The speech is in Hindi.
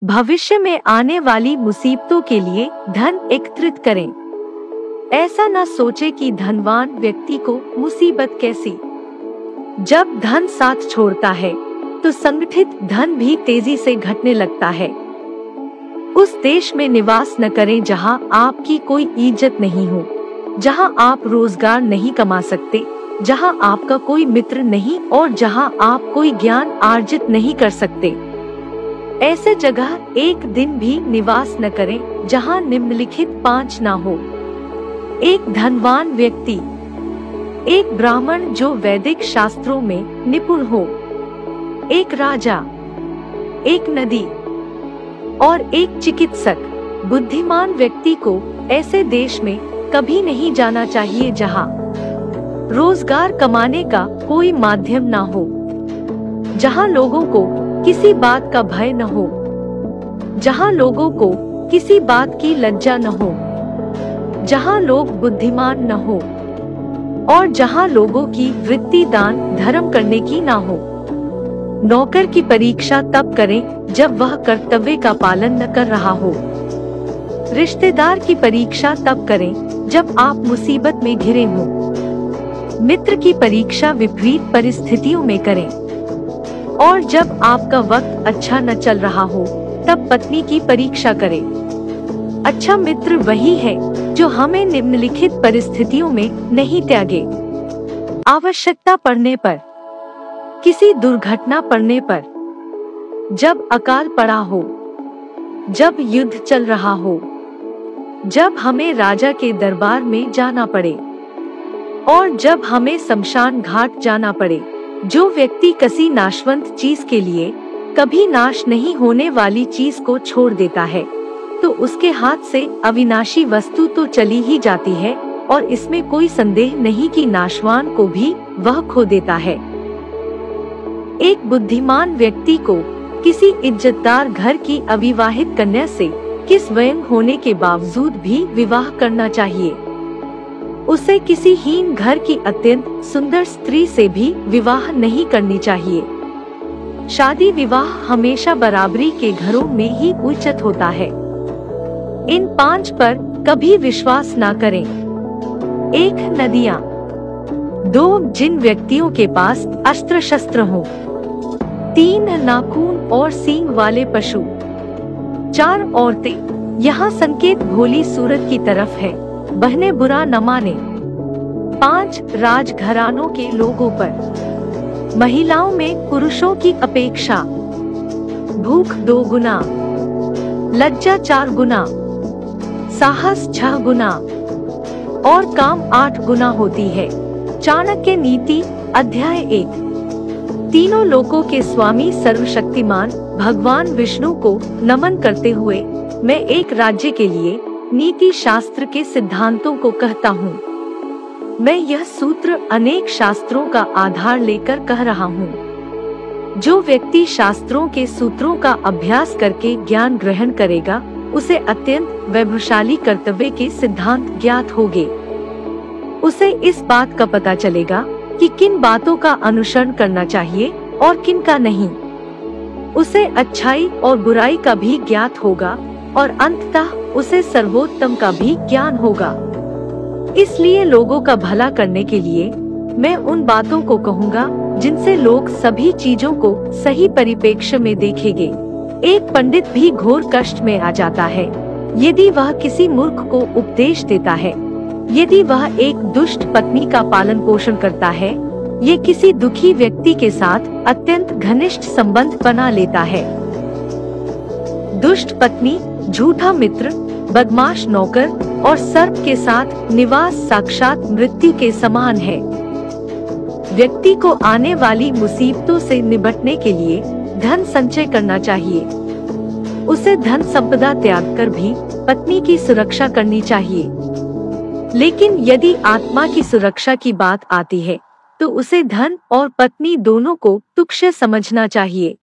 भविष्य में आने वाली मुसीबतों के लिए धन एकत्रित करें। ऐसा न सोचे कि धनवान व्यक्ति को मुसीबत कैसी। जब धन साथ छोड़ता है तो संगठित धन भी तेजी से घटने लगता है। उस देश में निवास न करें जहां आपकी कोई इज्जत नहीं हो, जहां आप रोजगार नहीं कमा सकते, जहां आपका कोई मित्र नहीं और जहां आप कोई ज्ञान अर्जित नहीं कर सकते। ऐसे जगह एक दिन भी निवास न करें जहां निम्नलिखित 5 ना हो। एक धनवान व्यक्ति, एक ब्राह्मण जो वैदिक शास्त्रों में निपुण हो, एक राजा, एक नदी और एक चिकित्सक। बुद्धिमान व्यक्ति को ऐसे देश में कभी नहीं जाना चाहिए जहां रोजगार कमाने का कोई माध्यम ना हो, जहां लोगों को किसी बात का भय न हो, जहां लोगों को किसी बात की लज्जा न हो, जहां लोग बुद्धिमान न हो और जहां लोगों की वृत्ति दान धर्म करने की ना हो। नौकर की परीक्षा तब करें जब वह कर्तव्य का पालन न कर रहा हो। रिश्तेदार की परीक्षा तब करें जब आप मुसीबत में घिरे हों। मित्र की परीक्षा विपरीत परिस्थितियों में करें और जब आपका वक्त अच्छा न चल रहा हो तब पत्नी की परीक्षा करें। अच्छा मित्र वही है जो हमें निम्नलिखित परिस्थितियों में नहीं त्यागे। आवश्यकता पड़ने पर, किसी दुर्घटना पड़ने पर, जब अकाल पड़ा हो, जब युद्ध चल रहा हो, जब हमें राजा के दरबार में जाना पड़े और जब हमें शमशान घाट जाना पड़े। जो व्यक्ति किसी नाशवंत चीज के लिए कभी नाश नहीं होने वाली चीज को छोड़ देता है तो उसके हाथ से अविनाशी वस्तु तो चली ही जाती है और इसमें कोई संदेह नहीं कि नाशवान को भी वह खो देता है। एक बुद्धिमान व्यक्ति को किसी इज्जतदार घर की अविवाहित कन्या से किस वयं होने के बावजूद भी विवाह करना चाहिए। उसे किसी हीन घर की अत्यंत सुंदर स्त्री से भी विवाह नहीं करनी चाहिए। शादी विवाह हमेशा बराबरी के घरों में ही उचित होता है। इन 5 पर कभी विश्वास ना करें। 1 नदियाँ। 2 जिन व्यक्तियों के पास अस्त्र शस्त्र हो। 3 नाखून और सींग वाले पशु। 4 औरतें। यहाँ संकेत भोली सूरत की तरफ है, बहने बुरा न माने। 5 राजघरानों के लोगों पर। महिलाओं में पुरुषों की अपेक्षा भूख 2 गुना, लज्जा 4 गुना, साहस 6 गुना और काम 8 गुना होती है। चाणक्य नीति अध्याय 1। तीनों लोकों के स्वामी सर्वशक्तिमान भगवान विष्णु को नमन करते हुए मैं एक राज्य के लिए नीति शास्त्र के सिद्धांतों को कहता हूँ। मैं यह सूत्र अनेक शास्त्रों का आधार लेकर कह रहा हूँ। जो व्यक्ति शास्त्रों के सूत्रों का अभ्यास करके ज्ञान ग्रहण करेगा उसे अत्यंत वैभवशाली कर्तव्य के सिद्धांत ज्ञात होंगे। उसे इस बात का पता चलेगा कि किन बातों का अनुसरण करना चाहिए और किन का नहीं। उसे अच्छाई और बुराई का भी ज्ञात होगा और अंततः उसे सर्वोत्तम का भी ज्ञान होगा। इसलिए लोगों का भला करने के लिए मैं उन बातों को कहूँगा जिनसे लोग सभी चीजों को सही परिप्रेक्ष्य में देखेंगे। एक पंडित भी घोर कष्ट में आ जाता है यदि वह किसी मूर्ख को उपदेश देता है, यदि वह एक दुष्ट पत्नी का पालन पोषण करता है, ये किसी दुखी व्यक्ति के साथ अत्यंत घनिष्ठ संबंध बना लेता है। दुष्ट पत्नी, झूठा मित्र, बदमाश नौकर और सर्प के साथ निवास साक्षात मृत्यु के समान है। व्यक्ति को आने वाली मुसीबतों से निपटने के लिए धन संचय करना चाहिए। उसे धन संपदा त्याग कर भी पत्नी की सुरक्षा करनी चाहिए। लेकिन यदि आत्मा की सुरक्षा की बात आती है तो उसे धन और पत्नी दोनों को तुच्छ समझना चाहिए।